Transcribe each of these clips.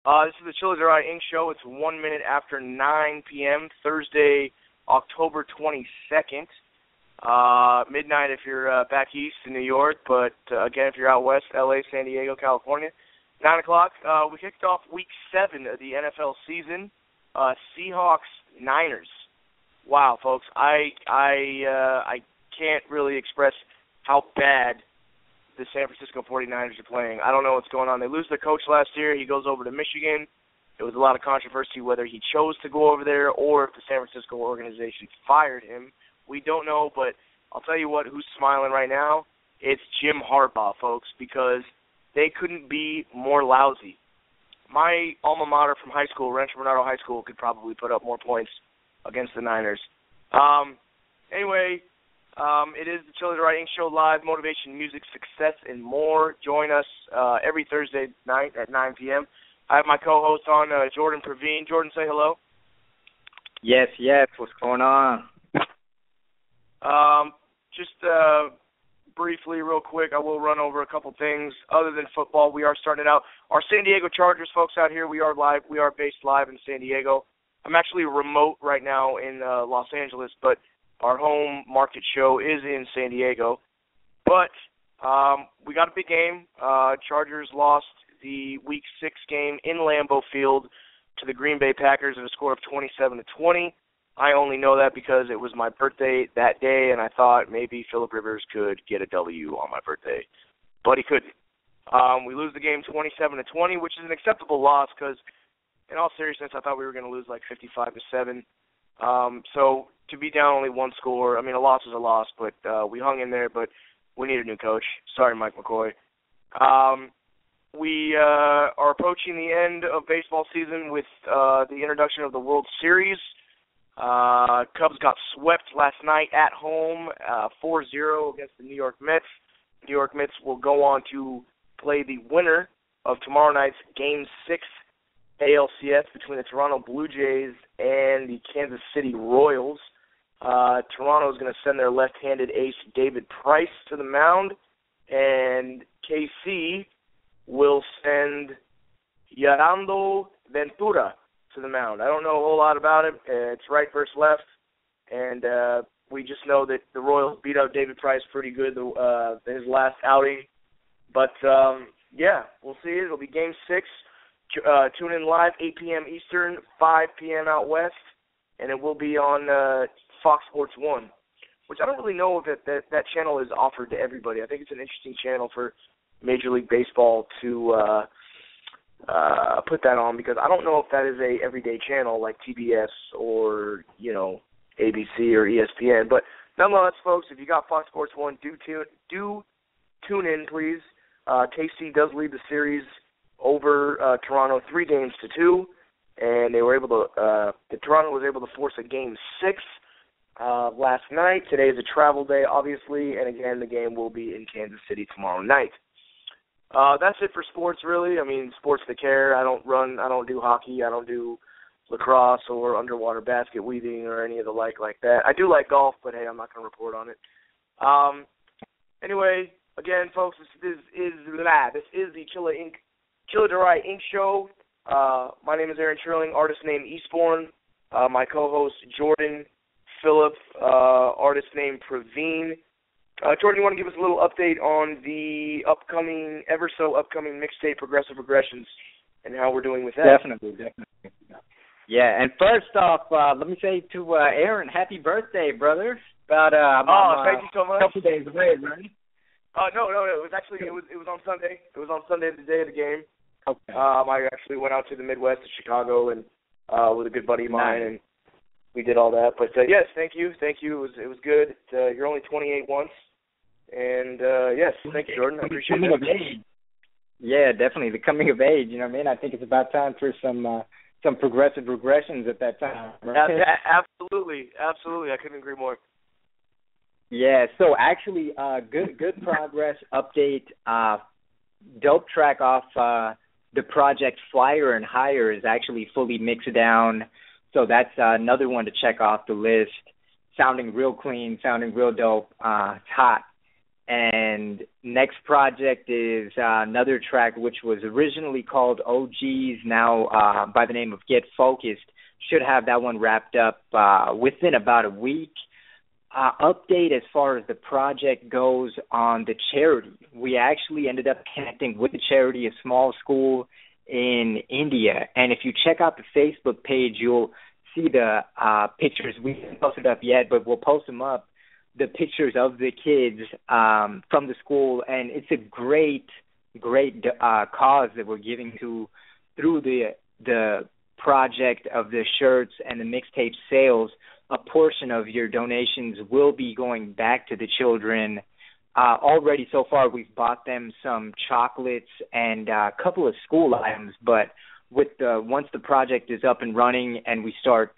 This is the Chelladurai Inc. show. It's 1 minute after 9 p.m., Thursday, October 22nd. Midnight if you're back east in New York, but again, if you're out west, L.A., San Diego, California. 9 o'clock, we kicked off Week 7 of the NFL season. Seahawks-Niners. Wow, folks, I can't really express how bad the San Francisco 49ers are playing. I don't know what's going on. They lose their coach last year. He goes over to Michigan. There was a lot of controversy whether he chose to go over there or if the San Francisco organization fired him. We don't know, but I'll tell you what, who's smiling right now? It's Jim Harbaugh, folks, because they couldn't be more lousy. My alma mater from high school, Rancho Bernardo High School, could probably put up more points against the Niners. Anyway, it is the Chelladurai Inc. show live, motivation, music, success, and more. Join us every Thursday night at 9 p.m. I have my co-host on, Jordan Pravin. Jordan, say hello. Yes. What's going on? Just briefly, real quick, I will run over a couple things. Other than football, we are starting out. Our San Diego Chargers folks out here, we are live. We are based live in San Diego. I'm actually remote right now in Los Angeles, but our home market show is in San Diego. But we got a big game. Chargers lost the Week 6 game in Lambeau Field to the Green Bay Packers at a score of 27-20. I only know that because it was my birthday that day, and I thought maybe Phillip Rivers could get a W on my birthday. But he couldn't. We lose the game 27-20, which is an acceptable loss because, in all seriousness, I thought we were going to lose like 55-7. So to be down only one score, I mean, a loss is a loss, but we hung in there, but we need a new coach. Sorry, Mike McCoy. We are approaching the end of baseball season with the introduction of the World Series. Cubs got swept last night at home, 4-0 against the New York Mets. The New York Mets will go on to play the winner of tomorrow night's Game 6 ALCS between the Toronto Blue Jays and the Kansas City Royals. Toronto is going to send their left-handed ace David Price to the mound, and KC will send Yolando Ventura to the mound. I don't know a whole lot about it. It's right versus left, and we just know that the Royals beat out David Price pretty good his last outing. But, yeah, we'll see. It'll be Game 6. Tune in live, 8 p.m. Eastern, 5 p.m. out west, and it will be on Fox Sports 1, which I don't really know if that channel is offered to everybody. I think it's an interesting channel for Major League Baseball to put that on because I don't know if that is a everyday channel like TBS or, ABC or ESPN. But nonetheless, folks, if you got Fox Sports 1, do tune in, please. KC does lead the series over Toronto 3-2, and they were able to. Toronto was able to force a Game 6 last night. Today is a travel day, obviously, and again, the game will be in Kansas City tomorrow night. That's it for sports, really. I mean, sports to care. I don't do hockey. I don't do lacrosse or underwater basket weaving or any of the like that. I do like golf, but hey, I'm not going to report on it. Anyway, again, folks, this is the Chelladurai Inc. show. My name is Aaron Trilling, artist name Eastbourne. My co-host Jordan Phillip, artist name Pravin. Jordan, you want to give us a little update on the ever so upcoming mixtape Progressive Regressions and how we're doing with that? Definitely. Yeah, and first off, let me say to Aaron, happy birthday, brother. Thank you so much. A couple days away, right? No, it was actually it was on Sunday. It was on Sunday, the day of the game. Okay. I actually went out to the Midwest to Chicago and with a good buddy of mine, and we did all that. But yes, thank you. It was good. You're only 28 once, and yes, thank you, Jordan. I appreciate it. Coming of age. Yeah, definitely the coming of age. You know what I mean? I think it's about time for some progressive regressions at that time. Right? Absolutely. I couldn't agree more. Yeah. So actually, good progress update. Dope track off the project Flyer and Higher is actually fully mixed down. So that's another one to check off the list. Sounding real clean, sounding real dope. It's hot. And next project is another track which was originally called OGs, now by the name of Get Focused. Should have that one wrapped up within about a week. Update as far as the project goes on the charity. We actually ended up connecting with the charity, a small school in India. And if you check out the Facebook page, you'll see the pictures. We haven't posted up yet, but we'll post them up. The pictures of the kids from the school, and it's a great cause that we're giving to through the project of the shirts and the mixtape sales. A portion of your donations will be going back to the children. Already so far, we've bought them some chocolates and a couple of school items, but once the project is up and running and we start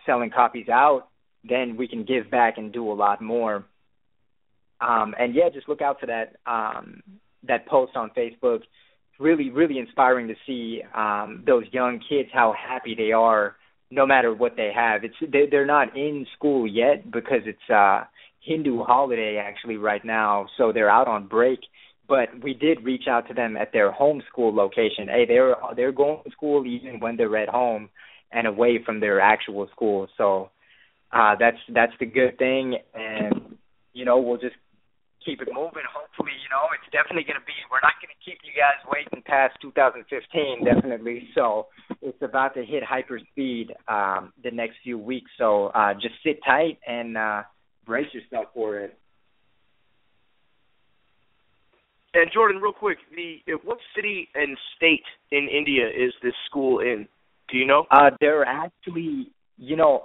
selling copies out, then we can give back and do a lot more. And yeah, just look out for that post on Facebook. It's really, really inspiring to see those young kids, how happy they are no matter what they have. They're not in school yet because it's a Hindu holiday actually right now, so they're out on break. But we did reach out to them at their home school location. Hey, they're going to school even when they're at home and away from their actual school. So that's the good thing, and we'll just keep it moving. Hopefully, it's definitely going to be. We're not going to keep you guys waiting past 2015, definitely. So it's about to hit hyper speed the next few weeks. So just sit tight and brace yourself for it. And Jordan, real quick, what city and state in India is this school in? Do you know? They're actually.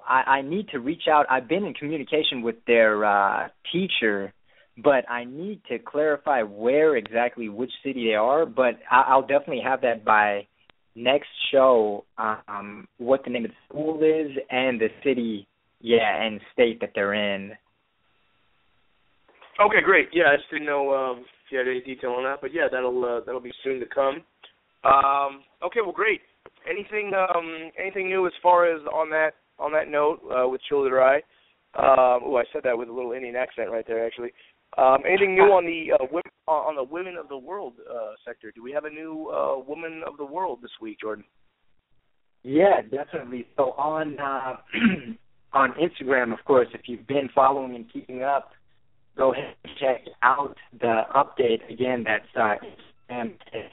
I need to reach out. I've been in communication with their teacher, but I need to clarify which city they are. But I'll definitely have that by next show, what the name of the school is and the city, and state that they're in. Okay, great. Yeah, I just didn't know if you had any detail on that, but yeah, that'll be soon to come. Okay, well, great. Anything new as far as on that note with Chelladurai? I said that with a little Indian accent right there, actually. Anything new on the Women of the World sector? Do we have a new Woman of the World this week, Jordan? Yeah, definitely. So on on Instagram, of course, if you've been following and keeping up, go ahead and check out the update. Again, that's Instagram.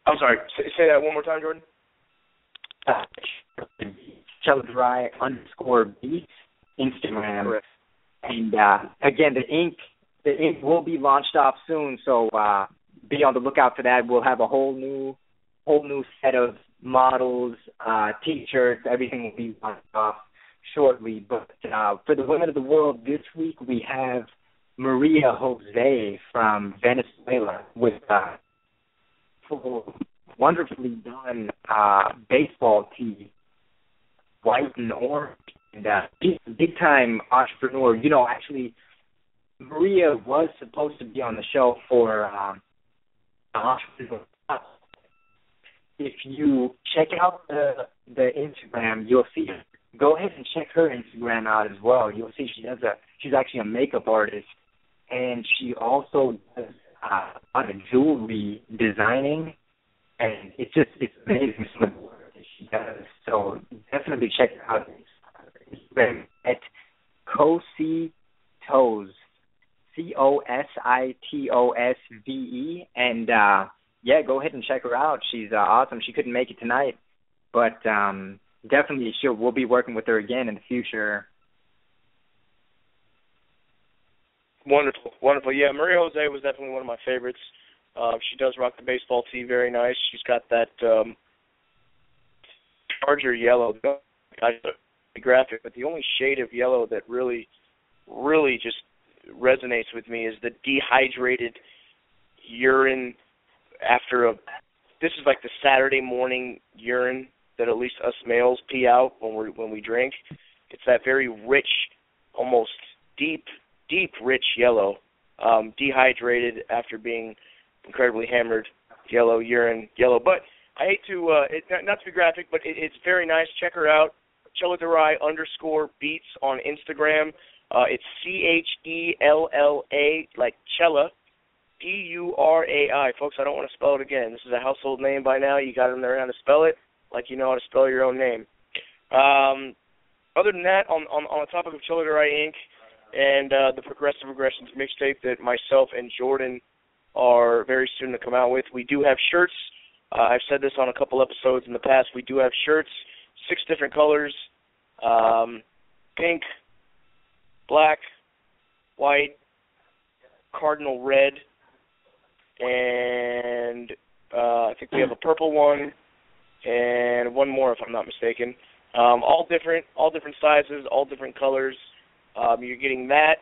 I'm sorry. Say that one more time, Jordan. Chelladurai _beats Instagram. Correct. And again, the ink will be launched off soon, so be on the lookout for that. We'll have a whole new set of models, T-shirts, everything will be launched off shortly. But for the Women of the World this week, we have Maria Jose from Venezuela with wonderfully done baseball tee, white and orange, and big time entrepreneur. Actually, Maria was supposed to be on the show for entrepreneur. If you check out the Instagram, you'll see her. Go ahead and check her Instagram out as well. You'll see she's actually a makeup artist, and she also does a lot of jewelry designing, and it's amazing some of the work that she does. So definitely check it out at Cositose, COSITOSVE, and go ahead and check her out. She's awesome. She couldn't make it tonight, but definitely we'll be working with her again in the future. Wonderful. Yeah, Maria Jose was definitely one of my favorites. She does rock the baseball tee very nice. She's got that Charger yellow, graphic, but the only shade of yellow that really, really just resonates with me is the dehydrated urine this is like the Saturday morning urine that at least us males pee out when we drink. It's that very rich, almost deep rich yellow, dehydrated after being incredibly hammered urine yellow. But I hate to, not to be graphic, but it's very nice. Check her out. Chelladurai _beats on Instagram. It's CHELLA, like Chella, DURAI. Folks, I don't want to spell it again. This is a household name by now. You got to learn how to spell it like you know how to spell your own name. Other than that, on the topic of Chelladurai Inc. and the Progressive Aggressions mixtape that myself and Jordan are very soon to come out with, we do have shirts. I've said this on a couple episodes in the past. We do have shirts, 6 different colors, pink, black, white, cardinal red, and I think we have a purple one and one more if I'm not mistaken. All different sizes, all different colors. You're getting that.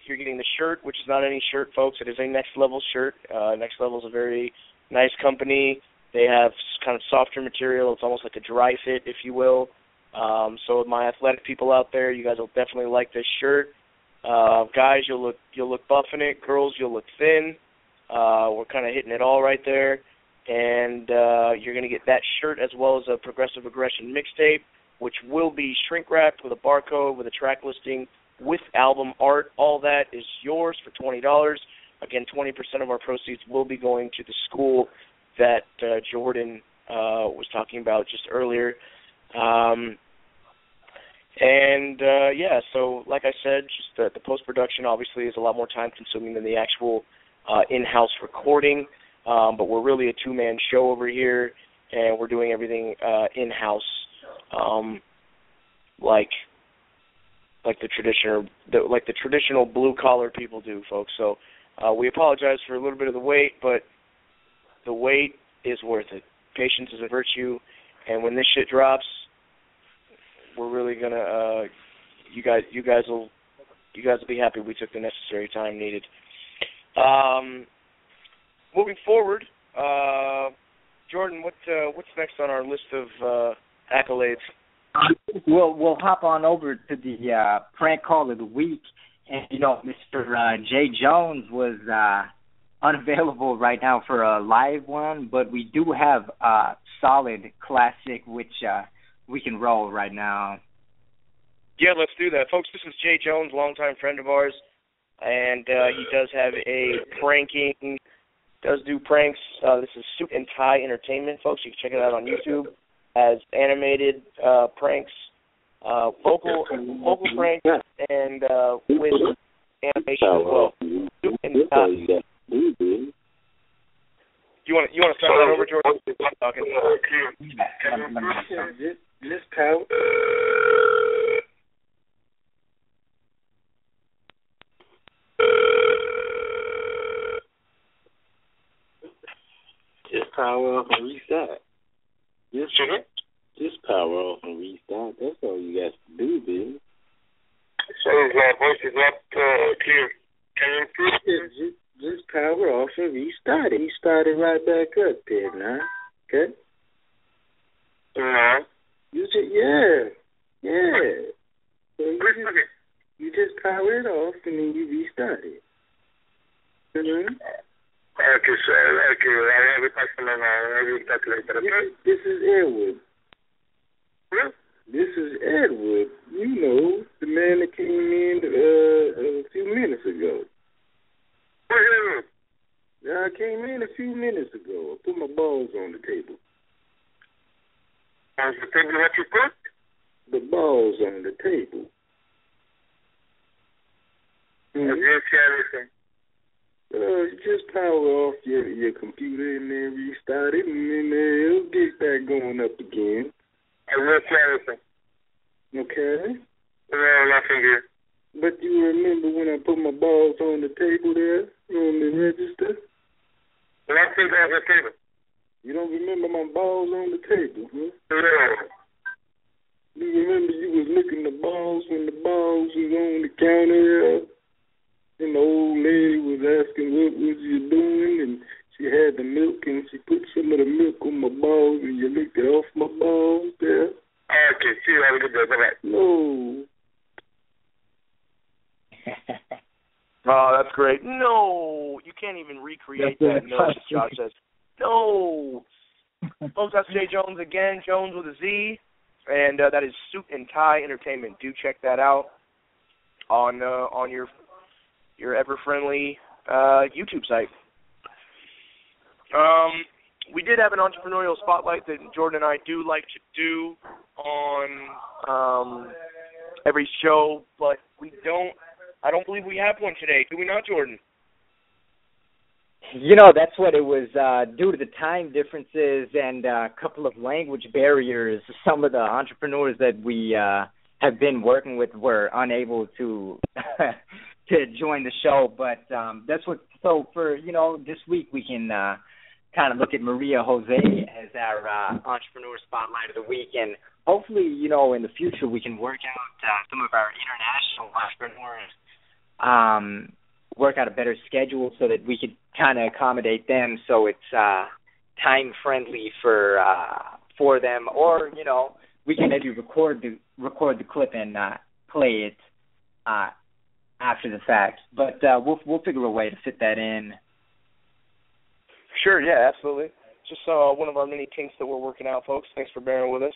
You're getting the shirt, which is not any shirt, folks. It is a Next Level shirt. Next Level is a very nice company. They have kind of softer material. It's almost like a dry fit, if you will. So my athletic people out there, you guys will definitely like this shirt. Guys, you'll look buff in it. Girls, you'll look thin. We're kind of hitting it all right there. And you're going to get that shirt as well as a Progressive Aggression mixtape, which will be shrink-wrapped with a barcode, with a track listing, with album art. All that is yours for $20. Again, 20% of our proceeds will be going to the school that Jordan was talking about just earlier. So like I said, just the post-production obviously is a lot more time-consuming than the actual in-house recording, but we're really a two-man show over here, and we're doing everything in-house, like the traditional blue-collar people do, folks. So we apologize for a little bit of the wait, but the wait is worth it. Patience is a virtue, and when this shit drops, we're really gonna you guys will be happy we took the necessary time needed. Moving forward, Jordan, what's next on our list of accolades? We'll hop on over to the prank call of the week, and Mr. Jay Jones was unavailable right now for a live one, but we do have a solid classic which we can roll right now. Yeah, let's do that, folks. This is Jay Jones, longtime friend of ours, and he does have does do pranks. This is Suit and Tie Entertainment, folks. You can check it out on YouTube as animated pranks, vocal pranks, and with animation as well. Suit and Tie. You want to start that over, Jordan? Just power. Just power off and restart. Just power off and restart. That's all you got to do, baby. So my voice is not clear. Can you improve it? Just power off and restart it. Restart it right back up there now. Okay? No. Yeah. So you just power it off and then you restart it. Mm-hmm. Okay, so I have a question and I will talk later. This is Edward. Huh? This is Edward. The man that came in a few minutes ago. I came in a few minutes ago. I put my balls on the table. On the table what you put? The balls on the table. I didn't see anything. Just power off your computer and then restart it, and then it'll get back going up again. I didn't see anything. Okay? No, nothing here. But you remember when I put my balls on the table there, on the register? Nothing on the table. You don't remember my balls on the table, huh? No. You remember you was looking the balls when the balls was on the counter, and the old lady was asking what was you doing, and she had the milk, and she put some of the milk on my balls, and you licked it off my balls there. Okay, see you. Have a good day. Bye-bye. No. Oh, that's great. No, you can't even recreate that. No, Josh says. No. Folks, that's Jay Jones again, Jones with a Z. and that is Suit and Tie Entertainment. Do check that out on your ever-friendly YouTube site. We did have an entrepreneurial spotlight that Jordan and I do like to do on every show, but I don't believe we have one today. Do we not, Jordan? That's what it was, due to the time differences and a couple of language barriers. Some of the entrepreneurs that we have been working with were unable to to join the show, but that's what. So for this week we can kind of look at Maria Jose as our entrepreneur spotlight of the week, and hopefully in the future we can work out some of our international entrepreneurs, work out a better schedule so that we could kind of accommodate them so it's time friendly for them, or we can maybe record the clip and play it after the fact. But we'll figure a way to fit that in. Sure, yeah, absolutely. Just one of our many kinks that we're working out, folks. Thanks for bearing with us.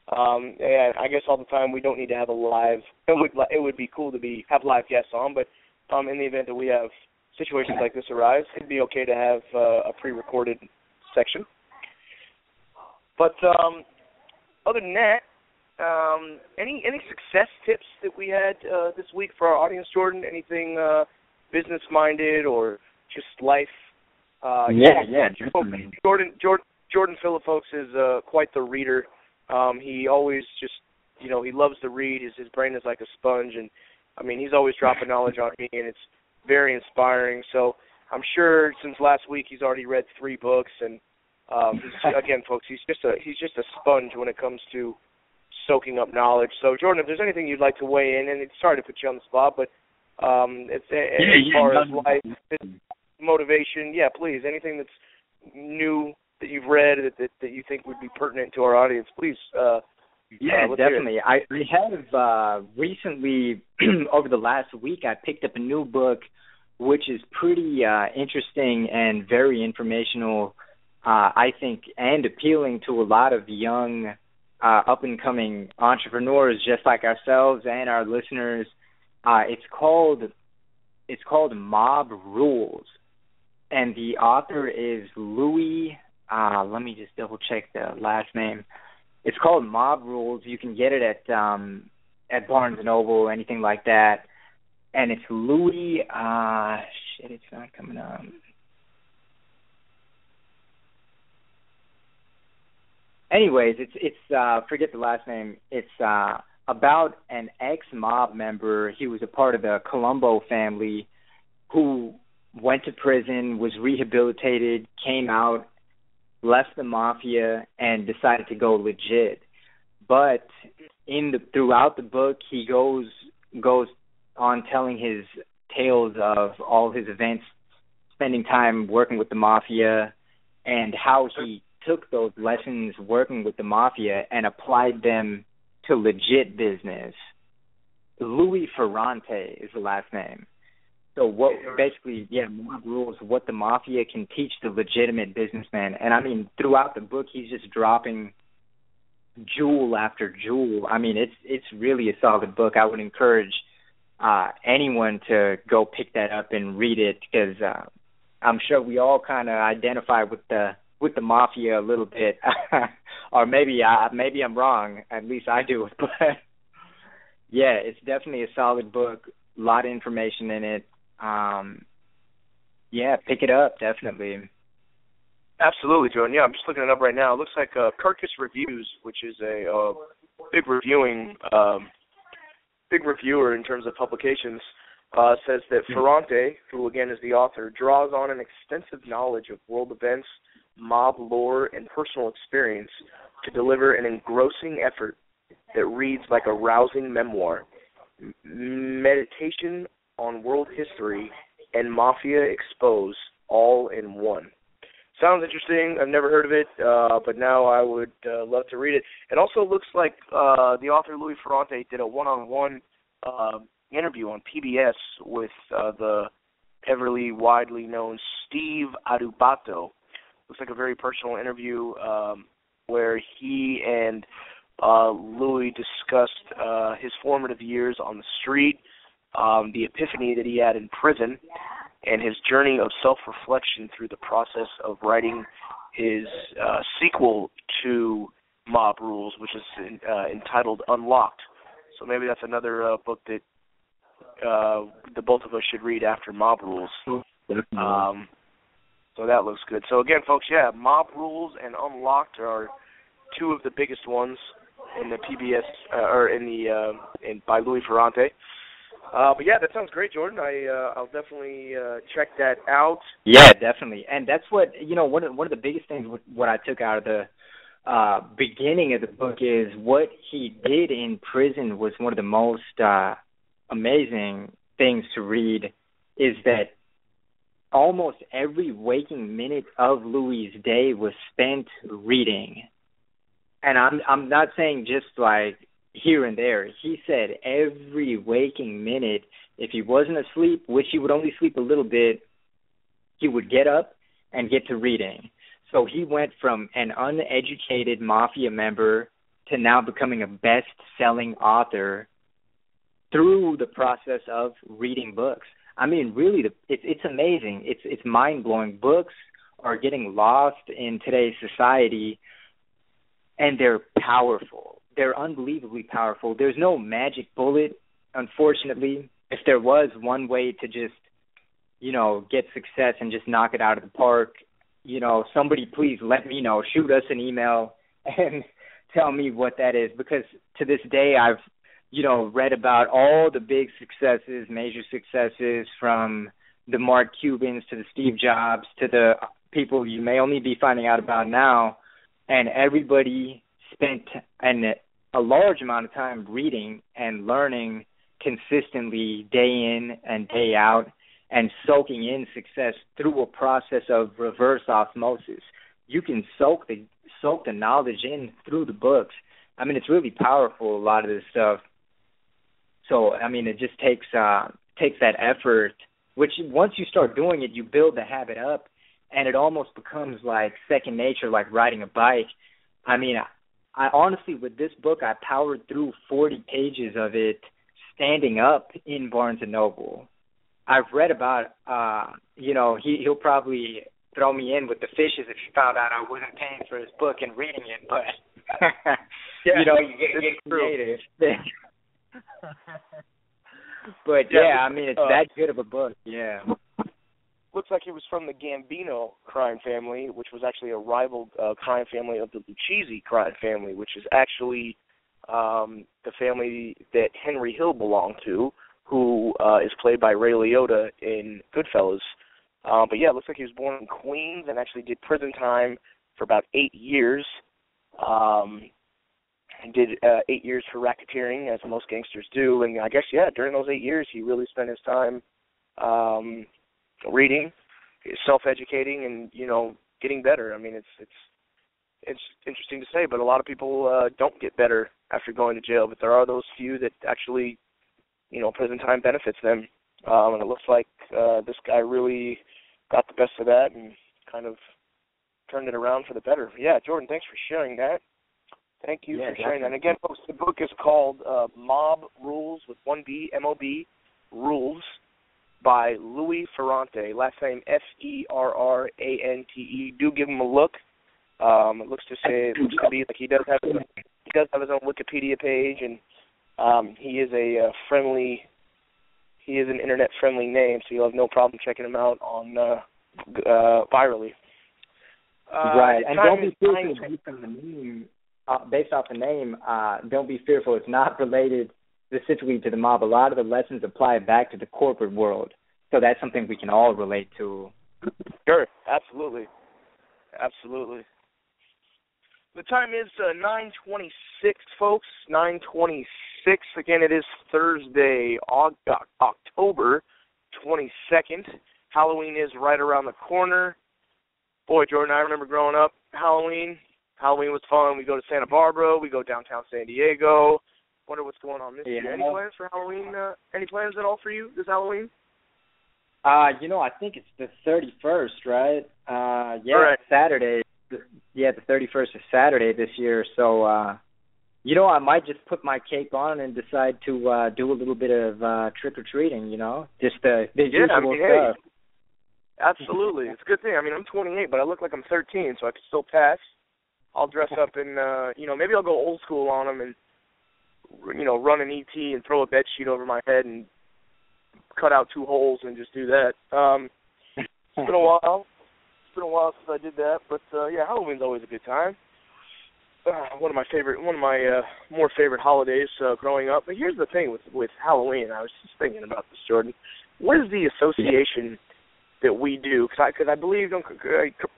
And I guess all the time we don't need to have a live. It would be cool to have live guests on, but in the event that we have situations like this arise, it'd be okay to have a pre-recorded section. But other than that, any success tips that we had this week for our audience, Jordan? Anything business-minded or just life? Definitely. Jordan Phillip, folks, is quite the reader. He always just, he loves to read. His brain is like a sponge, and I mean, he's always dropping knowledge on me, and it's very inspiring. So I'm sure since last week he's already read 3 books, and again, folks, he's just a sponge when it comes to soaking up knowledge. So Jordan, if there's anything you'd like to weigh in, and it's sorry to put you on the spot, but as far as life, motivation, yeah, please, anything that's new that you've read that you think would be pertinent to our audience, please. Definitely. I have recently, over the last week, I picked up a new book, which is pretty interesting and very informational, I think, and appealing to a lot of young, up-and-coming entrepreneurs just like ourselves and our listeners. It's called Mob Rules, and the author is Louis. Let me just double-check the last name. It's called Mob Rules. You can get it at Barnes & Noble, anything like that. And it's Louis, it's not coming up. Anyways, it's forget the last name. It's about an ex-mob member. He was a part of the Colombo family who went to prison, was rehabilitated, came out, left the Mafia, and decided to go legit. But throughout the book, he goes on telling his tales of all his events, spending time working with the Mafia, and how he took those lessons working with the Mafia and applied them to legit business. Louis Ferrante is the last name. So Mob Rules, what the Mafia can teach the legitimate businessman. And I mean, throughout the book, he's just dropping jewel after jewel. I mean, it's really a solid book. I would encourage anyone to go pick that up and read it, because I'm sure we all kind of identify with the Mafia a little bit, or maybe I'm wrong. At least I do. But yeah, it's definitely a solid book. A lot of information in it. Pick it up, definitely. Absolutely, Jordan. Yeah, I'm just looking it up right now. It looks like Carcass Reviews, which is a big reviewer in terms of publications, says that Ferrante, who again is the author, draws on an extensive knowledge of world events, mob lore, and personal experience to deliver an engrossing effort that reads like a rousing memoir. Meditation on world history and Mafia exposed all in one. Sounds interesting. I've never heard of it, but now I would love to read it. It also looks like the author Louis Ferrante did a one-on-one interview on PBS with the everly widely known Steve Adubato. Looks like a very personal interview where he and Louis discussed his formative years on the street, the epiphany that he had in prison, and his journey of self-reflection through the process of writing his sequel to Mob Rules, which is entitled Unlocked. So maybe that's another book that the both of us should read after Mob Rules. So that looks good. So again, folks, yeah, Mob Rules and Unlocked are two of the biggest ones in the PBS or in by Louis Ferrante. But yeah, that sounds great, Jordan. I'll definitely check that out. Yeah, definitely. And that's what one of the biggest things. What I took out of the beginning of the book is what he did in prison was one of the most amazing things to read. Is that almost every waking minute of Louis' day was spent reading. And I'm not saying just like here and there. He said every waking minute, if he wasn't asleep, which he would only sleep a little bit, he would get up and get to reading. So he went from an uneducated Mafia member to now becoming a best-selling author through the process of reading books. I mean, really, it's amazing. It's mind-blowing. Books are getting lost in today's society, and they're powerful. They're unbelievably powerful. There's no magic bullet, unfortunately. If there was one way to just, get success and just knock it out of the park, somebody please let me know. Shoot us an email and tell me what that is. Because to this day, I've read about all the big successes, major successes, from the Mark Cubans to the Steve Jobs to the people you may only be finding out about now, and everybody spent a large amount of time reading and learning consistently day in and day out and soaking in success through a process of reverse osmosis. You can soak the knowledge in through the books. I mean, it's really powerful, a lot of this stuff. So, I mean, it just takes that effort, which once you start doing it, you build the habit up, and it almost becomes like second nature, like riding a bike. I mean, I honestly, with this book, I powered through 40 pages of it standing up in Barnes & Noble. I've read about, he'll probably throw me in with the fishes if he found out I wasn't paying for his book and reading it, but, yeah, you get creative. But yeah, I mean, it's that good of a book. Yeah. Looks like it was from the Gambino crime family, which was actually a rival crime family of the Lucchese crime family, which is actually the family that Henry Hill belonged to, who is played by Ray Liotta in Goodfellas. But yeah, it looks like he was born in Queens and actually did prison time for about 8 years. And did 8 years for racketeering, as most gangsters do. And I guess, yeah, during those 8 years, he really spent his time reading, self-educating, and, getting better. I mean, it's interesting to say, but a lot of people don't get better after going to jail. But there are those few that actually, prison time benefits them. And it looks like this guy really got the best of that and kind of turned it around for the better. Yeah, Jordan, thanks for sharing that. Thank you for sharing that. And again, folks, the book is called Mob Rules, with one B, M-O-B, Rules, by Louis Ferrante. Last name Ferrante. Do give him a look. It looks to be like he does have his own Wikipedia page, and he is an internet friendly name, so you'll have no problem checking him out on virally. Right, and don't be fearful based off the name. Don't be fearful. It's not related specifically to the mob. A lot of the lessons apply back to the corporate world, so that's something we can all relate to. Sure, absolutely. The time is 9:26, folks. 9:26. Again, it is Thursday, October 22nd. Halloween is right around the corner. Boy, Jordan, I remember growing up, Halloween was fun. We go to Santa Barbara. We go downtown San Diego. Wonder what's going on this year. Any plans for Halloween? Any plans at all for you this Halloween? I think it's the 31st, right? Right. Saturday. Yeah, the 31st is Saturday this year. So, You know, I might just put my cape on and decide to do a little bit of trick-or-treating, you know, just the usual stuff. Hey, absolutely. It's a good thing. I mean, I'm 28, but I look like I'm 13, so I can still pass. I'll dress up in, maybe I'll go old school on them and, run an ET and throw a bed sheet over my head and cut out 2 holes and just do that. It's been a while. It's been a while since I did that, but Halloween's always a good time. One of my more favorite holidays growing up. But here's the thing with Halloween. I was just thinking about this, Jordan. What is the association that we do? Because I believe,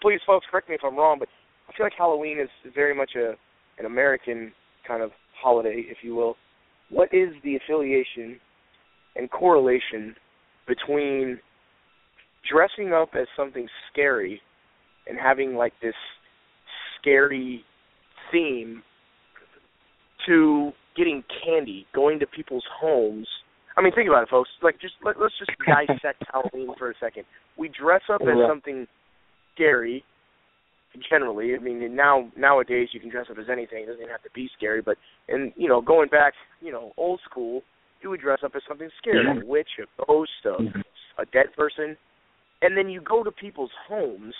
please, folks, correct me if I'm wrong, but I feel like Halloween is very much an American kind of holiday, if you will. What is the affiliation and correlation between dressing up as something scary and having like this scary theme to getting candy, going to people's homes? I mean, think about it, folks. Like, let's just dissect Halloween for a second. We dress up as something scary. Generally, I mean, nowadays you can dress up as anything. It doesn't even have to be scary. But going back, old school, you would dress up as something scary, a witch, a ghost, a dead person, and then you go to people's homes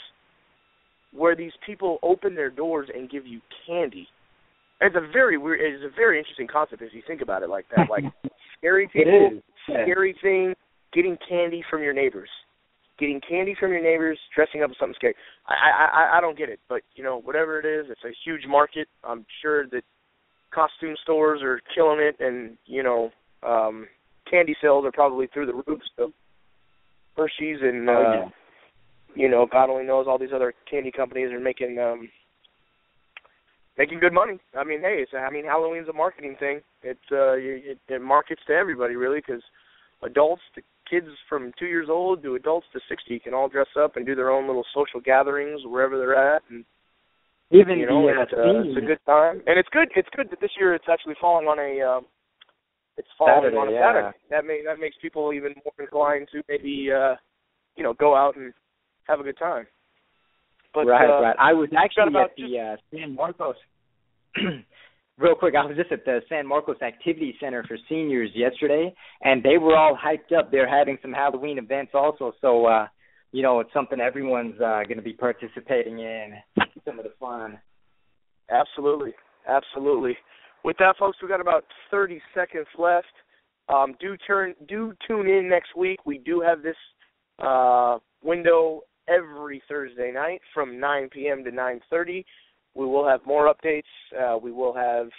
where these people open their doors and give you candy. It's a very weird. It's a very interesting concept if you think about it like that. Like scary people, scary thing, getting candy from your neighbors. Getting candy from your neighbors, dressing up as something scary. I don't get it, but, whatever it is, it's a huge market. I'm sure that costume stores are killing it, and, candy sales are probably through the roof. So Hershey's and, God only knows, all these other candy companies are making good money. I mean, hey, Halloween's a marketing thing. It markets to everybody, really, because adults, the kids from 2 years old to adults to 60 can all dress up and do their own little social gatherings wherever they're at, and it's a good time. And it's good that this year it's actually falling on a Saturday. That makes people even more inclined to maybe go out and have a good time. But, right. I was actually at the San Marcos. Real quick, I was just at the San Marcos Activity Center for seniors yesterday, and they were all hyped up. They're having some Halloween events also, so, it's something everyone's going to be participating in, some of the fun. Absolutely. With that, folks, we've got about 30 seconds left. Do tune in next week. We do have this window every Thursday night from 9 p.m. to 9:30. We will have more updates. We will have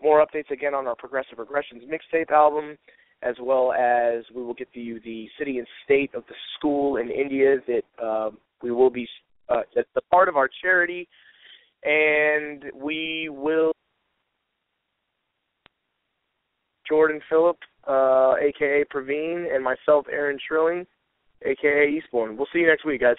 more updates again on our Progressive Regressions mixtape album, as well as we will get to you the city and state of the school in India that we will be that's a part of our charity, and we will Jordan Phillip, a.k.a. Pravin, and myself, Aaron Trilling, a.k.a. Eastbourne. We'll see you next week, guys.